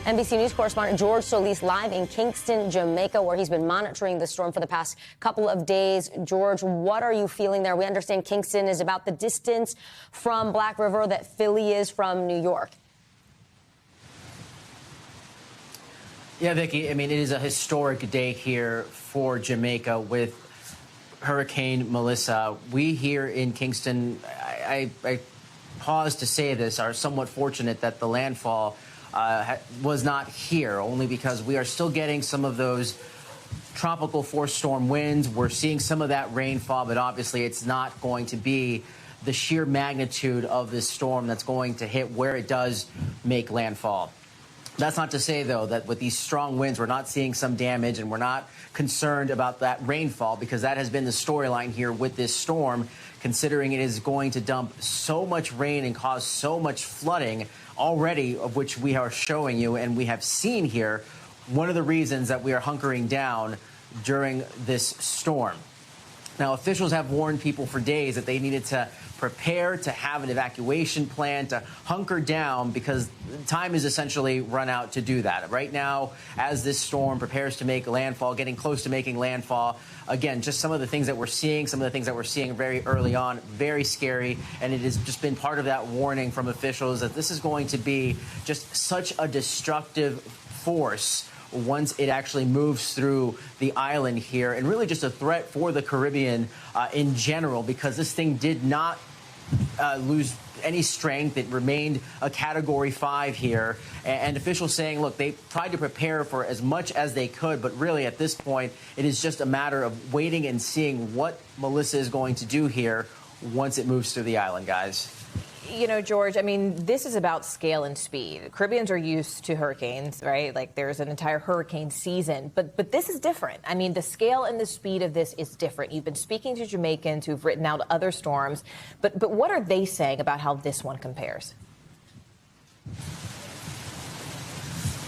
NBC News correspondent George Solis live in Kingston, Jamaica, where he's been monitoring the storm for the past couple of days. George, what are you feeling there? We understand Kingston is about the distance from Black River that Philly is from New York. Yeah, Vicki, I mean, it is a historic day here for Jamaica with Hurricane Melissa. We here in Kingston, I pause to say this, are somewhat fortunate that the landfall was not here, only because we are still getting some of those tropical force storm winds. We're seeing some of that rainfall, but obviously it's not going to be the sheer magnitude of this storm that's going to hit where it does make landfall. That's not to say, though, that with these strong winds, we're not seeing some damage and we're not concerned about that rainfall, because that has been the storyline here with this storm, considering it is going to dump so much rain and cause so much flooding already, of which we are showing you and we have seen here. One of the reasons that we are hunkering down during this storm. Now, officials have warned people for days that they needed to prepare to have an evacuation plan, to hunker down, because time is essentially run out to do that. Right now, as this storm prepares to make landfall, getting close to making landfall, again, just some of the things that we're seeing, very early on, very scary, and it has just been part of that warning from officials that this is going to be just such a destructive force once it actually moves through the island here, and really just a threat for the Caribbean in general, because this thing did not lose any strength. It remained a Category 5 here, and officials saying, look, they tried to prepare for as much as they could, but really at this point, it is just a matter of waiting and seeing what Melissa is going to do here once it moves through the island, guys. You know, George, I mean, this is about scale and speed. Caribbeans are used to hurricanes, right? Like, there's an entire hurricane season. But this is different. I mean, the scale and the speed of this is different. You've been speaking to Jamaicans who've written out other storms. But what are they saying about how this one compares?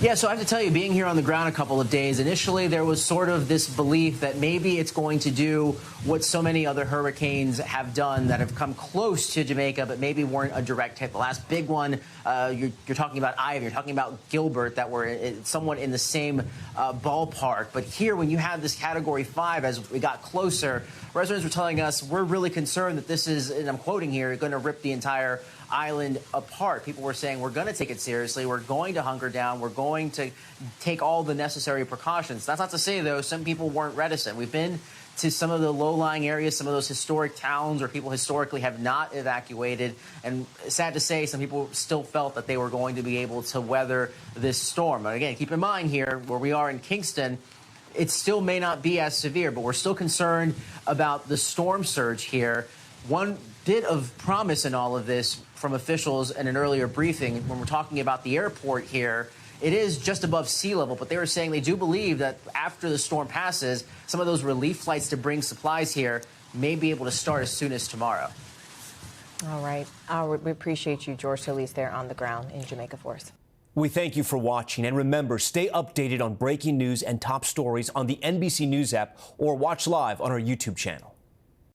Yeah, so I have to tell you, being here on the ground a couple of days, initially there was sort of this belief that maybe it's going to do what so many other hurricanes have done that have come close to Jamaica, but maybe weren't a direct hit. The last big one, you're talking about Ivy, you're talking about Gilbert, that were somewhat in the same ballpark. But here, when you have this Category 5, as we got closer, residents were telling us, we're really concerned that this is, and I'm quoting here, going to rip the entire island apart. People were saying, we're going to take it seriously, we're going to hunker down, we're going to take all the necessary precautions. That's not to say, though, some people weren't reticent. We've been to some of the low-lying areas, some of those historic towns where people historically have not evacuated, and sad to say, some people still felt that they were going to be able to weather this storm. And again, keep in mind here, where we are in Kingston, it still may not be as severe, but we're still concerned about the storm surge here. One bit of promise in all of this from officials in an earlier briefing, when we're talking about the airport here, it is just above sea level, but they were saying they do believe that after the storm passes, some of those relief flights to bring supplies here may be able to start as soon as tomorrow. All right. We appreciate you, George Solis, there on the ground in Jamaica for us. We thank you for watching, and remember, stay updated on breaking news and top stories on the NBC News app or watch live on our YouTube channel.